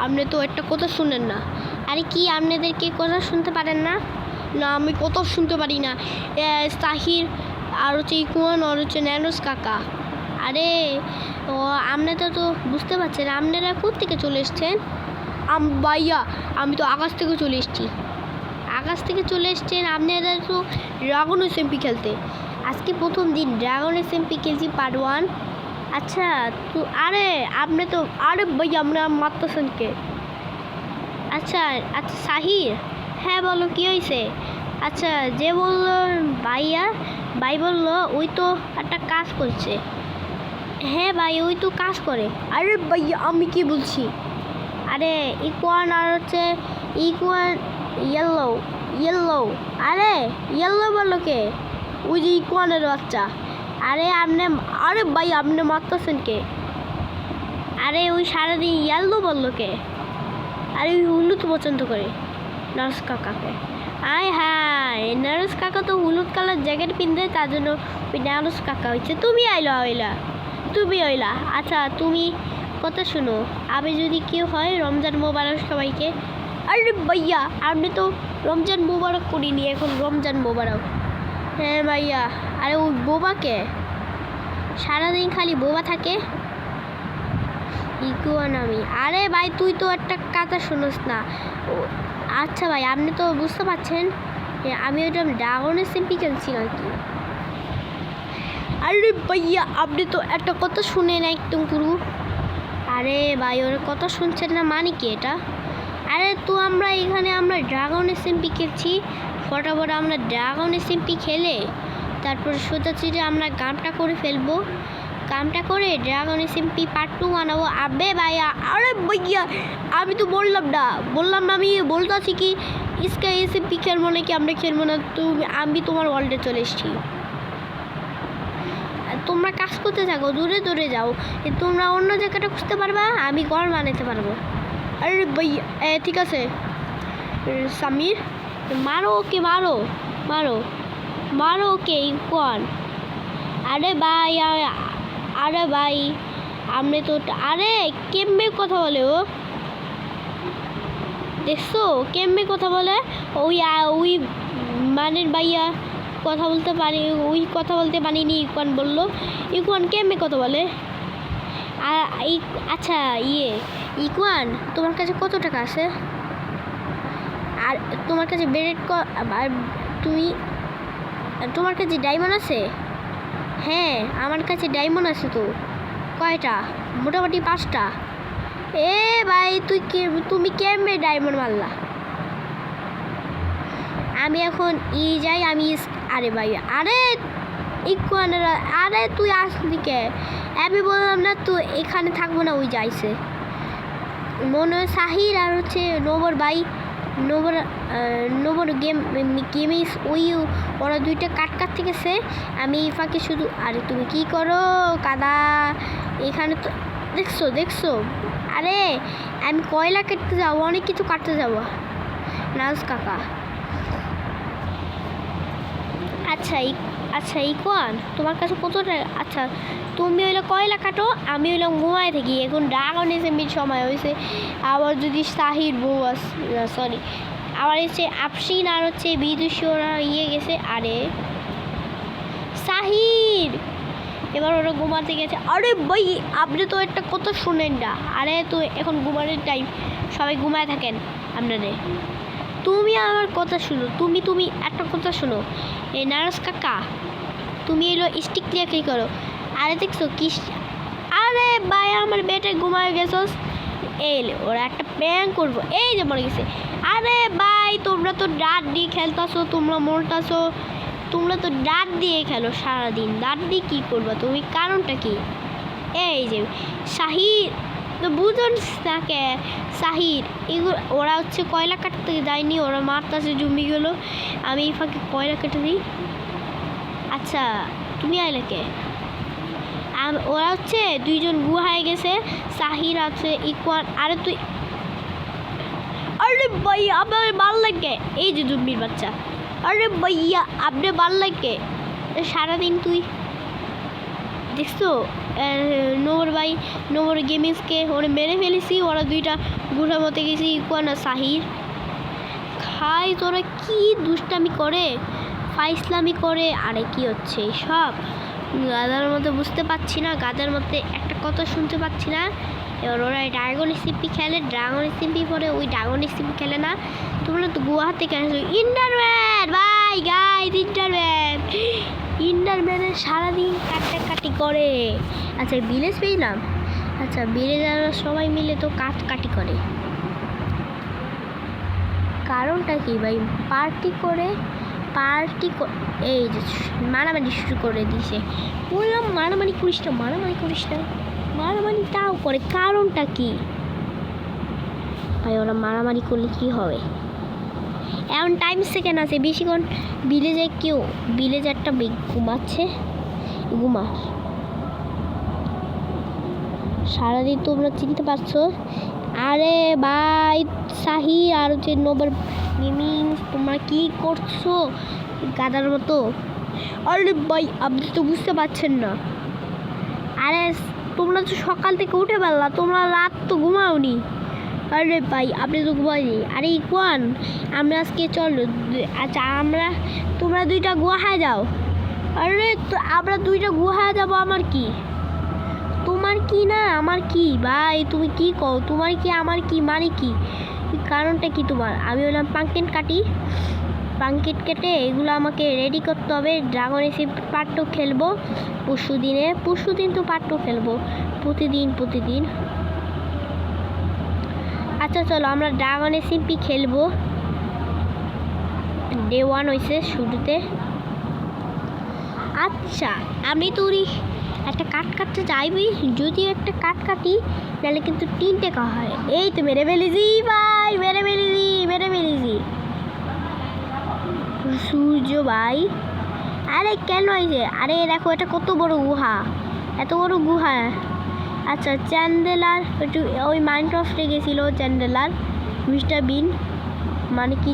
আপনি তো একটা কথা শুনেন না। আরে কি আপনাদের কি কথা শুনতে পারেন না? না আমি কত শুনতে পারি না। সাহির আর হচ্ছে ইকুয়ান আর হচ্ছে ন্যানোস কাকা। আরে ও আপনারা তো বুঝতে পারছেন, আপনারা কোত্থেকে চলে এসছেন? ভাইয়া আমি তো আকাশ থেকে চলে এসেছি। আকাশ থেকে চলে এসছেন আপনারা তো ড্রাগন এসএমপি খেলতে। আজকে প্রথম দিন ড্রাগন এসএমপি খেলছি পার্ট 1। আচ্ছা তো আরে আপনি তো আরে ভাইয়া আমরা মারতেছেনকে। আচ্ছা আচ্ছা সাহির, হ্যাঁ বলো কী হয়েছে? আচ্ছা যে বললো ভাইয়া, ভাই বললো ওই তো একটা কাজ করছে। হ্যাঁ ভাই ওই তো কাজ করে। আরে ভাইয়া আমি কি বলছি? আরে ইকুয়ান আর হচ্ছে ইকুয়ান ইয়েলো ইয়েলো। আরে ইয়েলো বললো কে? ওই যে ইকুয়ানের বাচ্চা। আরে আপনি আরে ভাই আপনি মারতেছেন কে? আরে ওই সারাদিন ইয়েলো বললো কে? আরে ওই হলুদ পছন্দ করে নার্স কাকাকে। আয় হায় নার্স কাকা তো হলুদ কালার জ্যাকেট পিনতে, তার জন্য ওই নার্স কাকা হচ্ছে। তুমি তুমি আইলা। আচ্ছা তুমি কথা শুনো, আমি যদি কেউ হয় রমজান মোবারক সবাইকে। আরে ভাইয়া আপনি তো রমজান মোবারক করিনি, এখন রমজান মোবারক। হ্যাঁ ভাইয়া। আরে ওই বোবাকে সারাদিন খালি বোবা থাকে। ইকুয়ান আমি। আরে ভাই তুই তো একটা কথা শুনোস না। আচ্ছা ভাই আপনি তো বুঝতে পারছেন আমি ওইটা ড্রাগন এসএমপি খেলছি নাকি? আরে ভাইয়া আপনি তো একটা কথা শুনে না একদম পুরো। আরে ভাই ওর কথা শুনছেন না মানে কি এটা? আরে তো আমরা এখানে আমরা ড্রাগন এসএমপি খেলছি। ফটাফট আমরা ড্রাগন এসএমপি খেলে তারপর সোজাচ্ছি যে আমরা গানটা করে ফেলবো। কামটা করে ড্রাগন এসএমপি পার্ট 2 বানাবো। আবে ভাইয়া আরে ভাইয়া আমি তো বললাম না আমি বলতেছি কি স্কাই এসএমপি খেলবো নাকি আমরা খেলবো না। তুমি আমি তোমার ওয়ার্ল্ডে চলে এসেছি। তোমরা কাজ করতে থাকো, দূরে দূরে যাও, তোমরা অন্য জায়গাটা খুঁজতে পারবা, আমি ঘর বানাতে পারবো। আরে ভাইয়া ঠিক আছে সামির মারো ওকে, মারো মারো মারো ওকে ইকুয়ান। আরে ভাই আরে ভাই আপনি তো আরে কেমবে কথা বলে ও, দেখছো কেমবে কথা বলে? ওই ওই মানের ভাইয়া কথা বলতে পারি, ওই কথা বলতে পারিনি। ইকুয়ান বললো ইকুয়ান কেমবে কথা বলে? আচ্ছা ইকুয়ান তোমার কাছে কত টাকা আছে? আর তোমার কাছে বেরেট আর তুমি তোমার কাছে ডায়মন্ড আছে? হ্যাঁ আমার কাছে ডায়মন্ড আছে। তো কয়টা? মোটামুটি 5টা। এ ভাই তুমি কেমনে ডায়মন্ড মারলা? আমি এখন যাই আমি। আরে ভাই আরে ইকুয়ানের আরে তুই আসলি কে? আমি বললাম না তো এখানে থাকবো না, ওই যাইছে মনে হয় সাহির আর হচ্ছে নোবর ভাই। নোবর গেমে ওই ওরা দুইটা কাট থেকেছে। আমি ফাঁকে শুধু আরে তুমি কি করো কাদা এখানে তো দেখছো। আরে আমি কয়লা কাটতে যাবো, অনেক কিছু কাটতে যাবো নাজ কাকা। আচ্ছা ইকুয়ান তোমার কাছে কত টাকা? আচ্ছা তুমি হইলো কয়লা কাটো, আমি হইলো ঘুমায় থাকি। এখন ড্রাগন এসএমপির সময় হয়েছে। আবার যদি সাহির বউ সরি আবার হচ্ছে আফসিন আর হচ্ছে বিদুষী ওরা গেছে। আরে সাহির এবার ওরা ঘুমাতে গেছে। আরে ভাই আপনি তো একটা কথা শুনেন না। আরে তো এখন ঘুমানোর টাইম, সবাই ঘুমায় থাকেন আপনাদের। তুমি আমার কথা শুনো, তুমি একটা কথা শুনো। এই নার্স কাকা তুমি এলো স্টিক দিয়ে কী করো? আরে দেখছো কি? আরে ভাই আমার বেটে ঘুমায় গেছোস। ওরা একটা প্র্যাঙ্ক করবো, এই যে মরে গেছে। আরে ভাই তোমরা তো ডাট দিয়ে খেলতাছো, তোমরা মরতাছো। তোমরা তো ডাট দিয়ে খেলো সারাদিন, ডাট দিয়ে কী করবা তুমি? কারণটা কি? এই যে শাহির তো বুঝুন তাকে সাহির এগুলো ওরা হচ্ছে কয়লা কাটতে যায়নি, ওরা মারতাছে জমিগুলো। আমি এই ফাঁকে কয়লা কেটে দিই। আচ্ছা তুমি আইলাকে ওরা হচ্ছে দুইজন গুহায় গেছে, সাহির আছে ইকুয়ান। আরে তুই আরে ভাই আমার ভাল লাগে এই যে জম্বির বাচ্চা। আরে ভাইয়া আপনি ভাল লাগে সারাদিন তুই দেখছো নোবর গেমিংসকে ওরা মেরে ফেলেছি। ওরা দুইটা গুহার মধ্যে গেছি, ইকুয়ান আর সাহির। খাই তোরা কি দুষ্টামি করে, ফাইসলামি করে, আরে কি হচ্ছে সব গাধার মধ্যে বুঝতে পারছি না, গাধার মধ্যে একটা কথা শুনতে পাচ্ছি না। এবার ওরা ড্রাগন স্টিম্পি খেলে, ড্রাগন স্টিম্পি পরে ওই ড্রাগন স্টিম্পি খেলে না। তোমরা তো গুয়াহাটি কেন ইন্টারম্যান ভাই গাইস, ইন্টারম্যানের সারাদিন কাটাকাটি করে। আচ্ছা ভিলেজ পেলাম, আচ্ছা ভিলেজাররা সবাই মিলে তো কাটাকাটি করে, কারণটা কি ভাই? পার্টি এই যে মারামারি শুরু করে দিছে। বললাম মারামারি করিস না, মারামারি তাও করে, কারণটা কি ভাই? ওরা মারামারি করলে কি হবে? এমন টাইম সেকেন্ড আছে বেশিক্ষণ ভিলেজে কেউ ভিলেজারটা ঘুমাচ্ছে, সারাদিন তোমরা চিনতে পারছো। আরে ভাই সাহি আর হচ্ছে নোবর গেমিং, তোমরা কি করছো গাদার মতো? আরে ভাই আপনি তো বুঝতে পারছেন না। আরে তোমরা তো সকাল থেকে উঠে পারলা, তোমরা রাত তো ঘুমাওনি। আরে ভাই আপনি তো ঘুমাইনি। আরে ইকুয়ান আমরা আজকে চলো, আচ্ছা তোমরা দুইটা গুহায় যাও। আরে আমরা দুইটা গুহায় যাবো, আমার কি তোমার কি না আমার কি ভাই? তুমি কি কও? তোমার কি আমার কি মানে কি? কারণটা কি তোমার? আমি বললাম পাঙ্কেট কেটে এগুলো আমাকে রেডি করতে হবে। ড্রাগন এসে পার্টও খেলবো পরশুদিন তো পার্টও খেলবো প্রতিদিন। আচ্ছা চলো আমরা ড্রাগন এসিপি খেলবো। ডে 1 হয়েছে শুরুতে। আচ্ছা আমি তো একটা কাটতে চাইবি, যদি একটা কাটি তাহলে কিন্তু 3 টাকা হয়। এই তো মেরে ফেলেছি ভাই, মেরে ফেলেছি সূর্য ভাই। আরে কেন হয়েছে? আরে দেখো এটা কত বড় গুহা, এত বড় গুহা। আচ্ছা চ্যান্ডেলার একটু ওই মাইনক্রাফটে গেছিল, চ্যান্ডেলার মিস্টার বিন মানে কি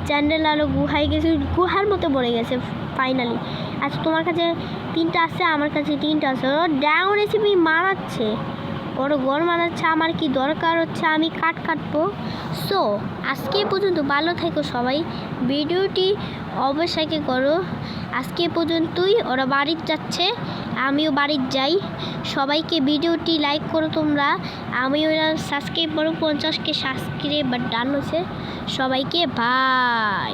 চ্যান্ডেলারও গুহায় গেছে, গুহার মতো পড়ে গেছে ফাইনালি। আচ্ছা তোমার কাছে 3টা আছে, আমার কাছে 3টা আছে। ও ড্রাগন রেসিপি মারাচ্ছে, বড় গড় মারাচ্ছে। আমার কি দরকার হচ্ছে আমি কাটবো। সো আজকে পর্যন্ত ভালো থেকো সবাই, ভিডিওটি অবশ্যই করো। আজকে পর্যন্তই, ওরা বাড়ির যাচ্ছে, আমিও বাড়ির যাই। সবাইকে ভিডিওটি লাইক করো তোমরা, আমিও সাবস্ক্রাইব করো। 50কে সাবস্ক্রাইবার ডান হয়েছে। সবাইকে বাই।